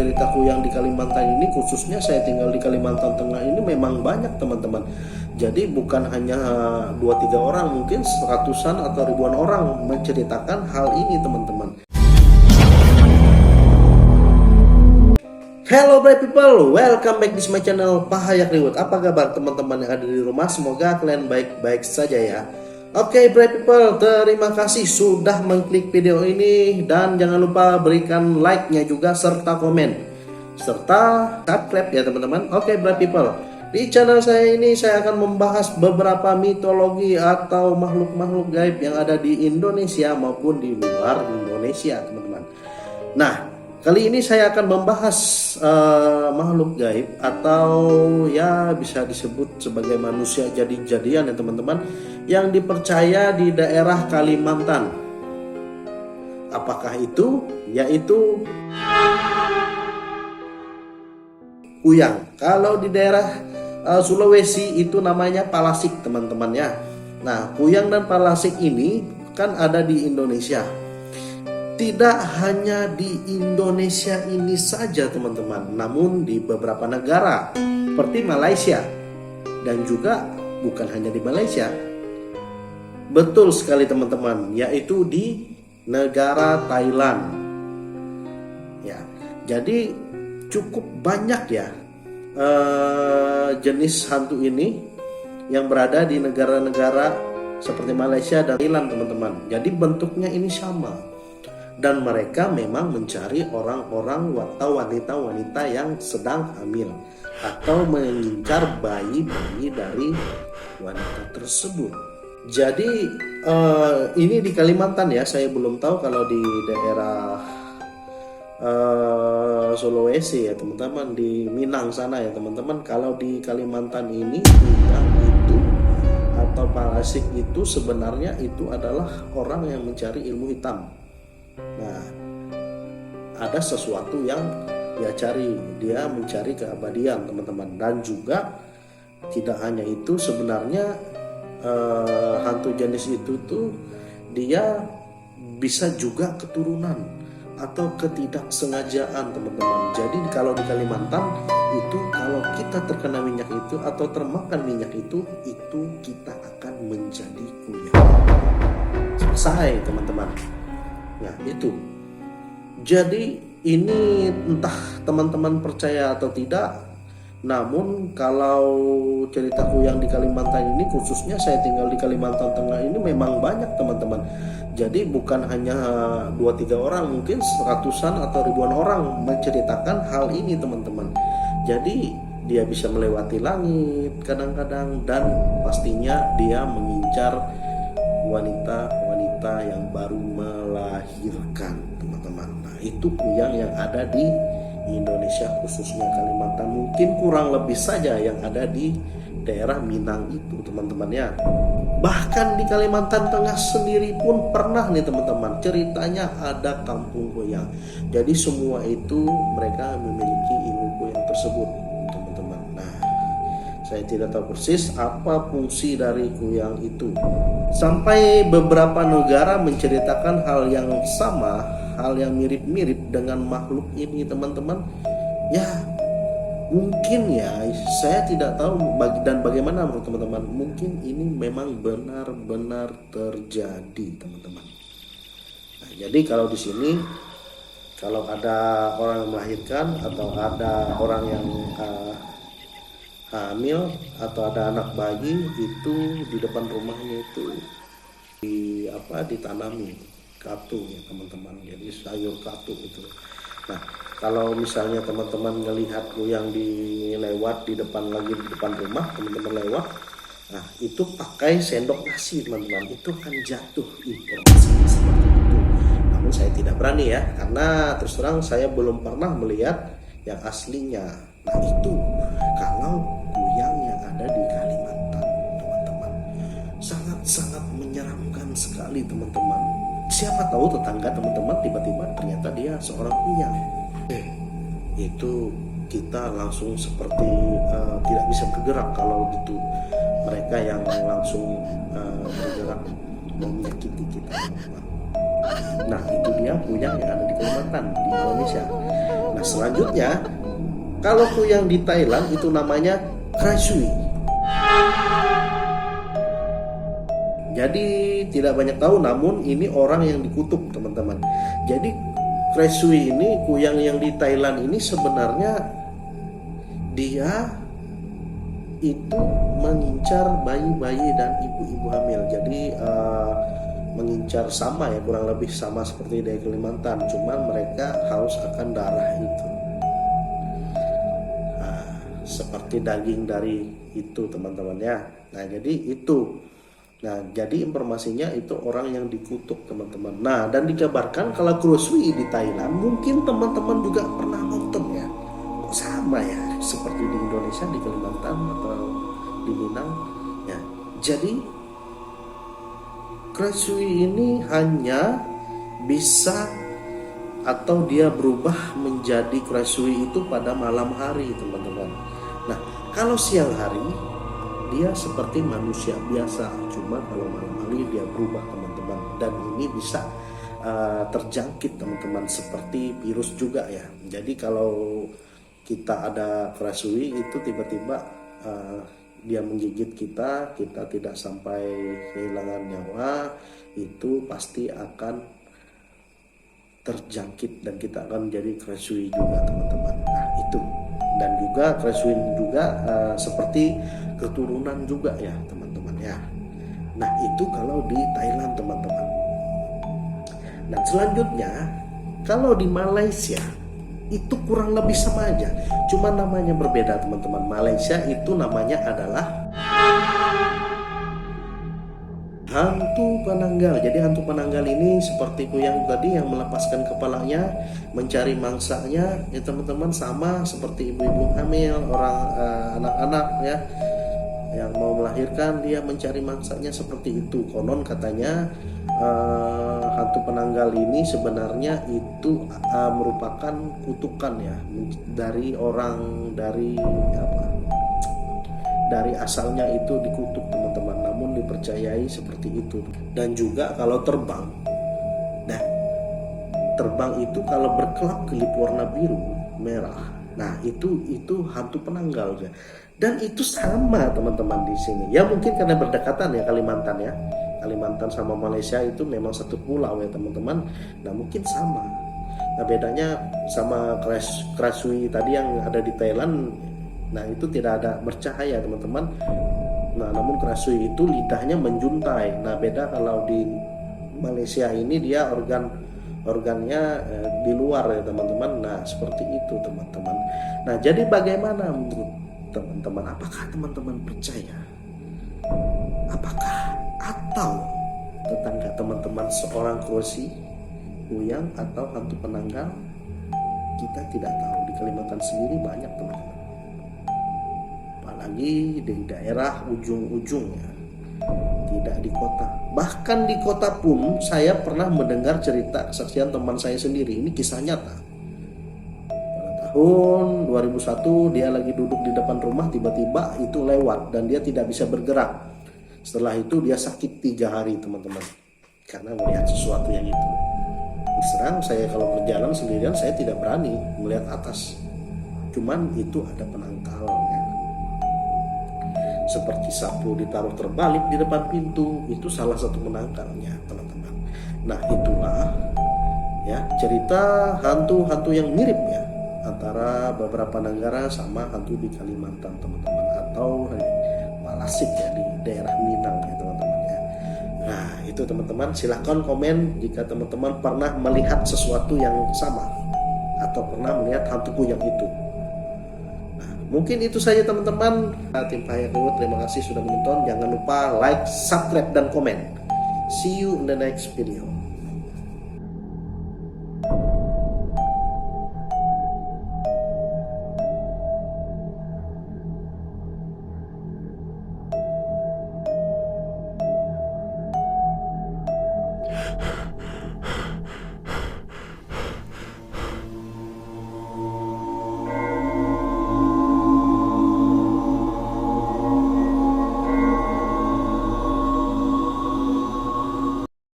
cerita kuyang di Kalimantan ini, khususnya saya tinggal di Kalimantan Tengah ini, memang banyak teman-teman. Jadi bukan hanya 2-3 orang, mungkin ratusan atau ribuan orang menceritakan hal ini teman-teman. Hello bright people, welcome back di my channel Pahayak Reward. Apa kabar teman-teman yang ada di rumah? Semoga kalian baik-baik saja ya. Oke bright people, terima kasih sudah mengklik video ini. Dan jangan lupa berikan like-nya juga serta komen, serta subscribe ya teman-teman. Oke bright people, di channel saya ini saya akan membahas beberapa mitologi atau makhluk-makhluk gaib yang ada di Indonesia maupun di luar Indonesia teman-teman. Nah, kali ini saya akan membahas makhluk gaib atau ya bisa disebut sebagai manusia jadi-jadian ya teman-teman, yang dipercaya di daerah Kalimantan. Apakah itu? Yaitu kuyang. Kalau di daerah Sulawesi itu namanya palasik teman-teman ya. Nah, kuyang dan palasik ini kan ada di Indonesia. Tidak hanya di Indonesia ini saja teman-teman, namun di beberapa negara seperti Malaysia, dan juga bukan hanya di Malaysia. Betul sekali teman-teman, yaitu di negara Thailand. Ya, jadi cukup banyak ya jenis hantu ini yang berada di negara-negara seperti Malaysia dan Thailand teman-teman. Jadi bentuknya ini sama. Dan mereka memang mencari orang-orang atau wanita-wanita yang sedang hamil atau mengincar bayi-bayi dari wanita tersebut. Jadi ini di Kalimantan ya, saya belum tahu kalau di daerah Sulawesi ya teman-teman, di Minang sana ya teman-teman. Kalau di Kalimantan ini kuyang itu atau palasik itu sebenarnya itu adalah orang yang mencari ilmu hitam. Nah, ada sesuatu yang dia cari, dia mencari keabadian teman-teman. Dan juga tidak hanya itu, sebenarnya hantu jenis itu tuh dia bisa juga keturunan atau ketidaksengajaan teman-teman. Jadi kalau di Kalimantan itu, kalau kita terkena minyak itu atau termakan minyak itu kita akan menjadi kuyang. Selesai teman-teman. Nah itu. Jadi ini entah teman-teman percaya atau tidak, namun kalau cerita kuyang di Kalimantan ini, khususnya saya tinggal di Kalimantan Tengah ini, memang banyak teman-teman. Jadi bukan hanya 2-3 orang, mungkin ratusan atau ribuan orang menceritakan hal ini teman-teman. Jadi dia bisa melewati langit kadang-kadang, dan pastinya dia mengincar wanita-wanita yang baru melahirkan teman-teman. Nah itu kuyang yang ada di Indonesia, khususnya Kalimantan. Mungkin kurang lebih saja yang ada di daerah Minang itu teman-teman ya. Bahkan di Kalimantan Tengah sendiri pun pernah nih teman-teman, ceritanya ada kampung kuyang. Jadi semua itu mereka memiliki ilmu kuyang tersebut teman-teman. Nah, saya tidak tahu persis apa fungsi dari kuyang itu. Sampai beberapa negara menceritakan hal yang sama, hal yang mirip-mirip dengan makhluk ini teman-teman. Ya, mungkin ya, saya tidak tahu dan bagaimana menurut teman-teman. Mungkin ini memang benar-benar terjadi teman-teman. Nah, jadi kalau di sini, kalau ada orang yang melahirkan atau ada orang yang hamil atau ada anak bayi, itu di depan rumahnya itu ditanami katu ya teman-teman. Jadi sayur katu itu. Nah, kalau misalnya teman-teman melihat kuyang lewat di depan rumah teman-teman lewat, nah itu pakai sendok nasi teman-teman, itu akan jatuh informasi seperti itu. Namun saya tidak berani ya, karena terus terang saya belum pernah melihat yang aslinya. Nah itu kalau kuyang yang ada di Kalimantan teman-teman, sangat-sangat menyeramkan sekali teman-teman. Siapa tahu tetangga teman-teman tiba-tiba ternyata dia seorang kuyang. Itu kita langsung seperti tidak bisa bergerak kalau gitu. Mereka yang langsung bergerak mau menyakiti kita teman-teman. Nah itu dia kuyang yang ada di Kalimantan, di Indonesia. Nah selanjutnya, kalau kuyang di Thailand itu namanya Krai Sui. Jadi tidak banyak tahu, namun ini orang yang dikutuk teman-teman. Jadi Krai Sui ini, kuyang yang di Thailand ini sebenarnya dia itu mengincar bayi-bayi dan ibu-ibu hamil. Jadi mengincar sama ya, kurang lebih sama seperti di Kalimantan, cuman mereka haus akan darah itu. Nah, seperti daging dari itu teman-teman ya. Nah jadi itu. Nah jadi informasinya itu orang yang dikutuk teman-teman. Nah dan dikabarkan kalau Krai Sui di Thailand, mungkin teman-teman juga pernah nonton ya. Kok sama ya seperti di Indonesia, di Kalimantan atau di Minang ya. Jadi Krai Sui ini hanya bisa atau dia berubah menjadi Krai Sui itu pada malam hari teman-teman. Nah kalau siang hari dia seperti manusia biasa, cuma kalau malam hari dia berubah teman-teman. Dan ini bisa terjangkit teman-teman, seperti virus juga ya. Jadi kalau kita ada Krai Sui itu tiba-tiba dia menggigit kita tidak sampai kehilangan nyawa, itu pasti akan terjangkit dan kita akan menjadi Krai Sui juga teman-teman. Nah itu. Dan juga Krai Sui juga seperti keturunan juga ya teman-teman ya. Nah itu kalau di Thailand teman-teman. Nah selanjutnya kalau di Malaysia itu kurang lebih sama aja, cuma namanya berbeda teman-teman. Malaysia itu namanya adalah hantu penanggal. Jadi hantu penanggal ini seperti kuyang tadi yang melepaskan kepalanya mencari mangsanya ya teman-teman, sama seperti ibu-ibu hamil, orang anak-anak ya yang mau melahirkan, dia mencari mangsanya seperti itu. Konon katanya hantu penanggal ini sebenarnya itu merupakan kutukan ya dari orang, dari asalnya itu dikutuk teman-teman, namun dipercayai seperti itu. Dan juga kalau terbang, nah terbang itu kalau berkelap-kelip warna biru merah, nah itu hantu penanggal ya. Dan itu sama teman-teman di sini ya, mungkin karena berdekatan ya Kalimantan ya, Kalimantan sama Malaysia itu memang satu pulau ya teman-teman. Nah mungkin sama. Nah bedanya sama Krai Sui tadi yang ada di Thailand, nah itu tidak ada bercahaya teman-teman. Nah namun Krai Sui itu lidahnya menjuntai. Nah beda kalau di Malaysia ini dia organnya di luar ya teman-teman. Nah seperti itu teman-teman. Nah jadi bagaimana menurut teman-teman? Apakah teman-teman percaya? Apakah atau tetangga teman-teman seorang Krai, kuyang atau hantu penanggal? Kita tidak tahu. Di Kalimantan sendiri banyak teman-teman, apalagi di daerah ujung-ujungnya, tidak di kota. Bahkan di kota pun saya pernah mendengar cerita kesaksian teman saya sendiri. Ini kisah nyata. Tahun 2001 dia lagi duduk di depan rumah, tiba-tiba itu lewat dan dia tidak bisa bergerak. Setelah itu dia sakit 3 hari teman-teman, karena melihat sesuatu yang itu. Terserang saya kalau berjalan sendirian saya tidak berani melihat atas, cuman itu ada penangkalnya. Seperti sapu ditaruh terbalik di depan pintu, itu salah satu penangkalnya teman-teman. Nah itulah ya cerita hantu-hantu yang mirip ya antara beberapa negara sama hantu di Kalimantan teman-teman, atau Malasik ya di daerah Minang ya teman-teman ya. Nah itu teman-teman, silahkan komen jika teman-teman pernah melihat sesuatu yang sama atau pernah melihat hantu kuyang itu. Nah mungkin itu saja teman-teman. Tim Pahaya, terima kasih sudah menonton. Jangan lupa like, subscribe dan komen. See you in the next video.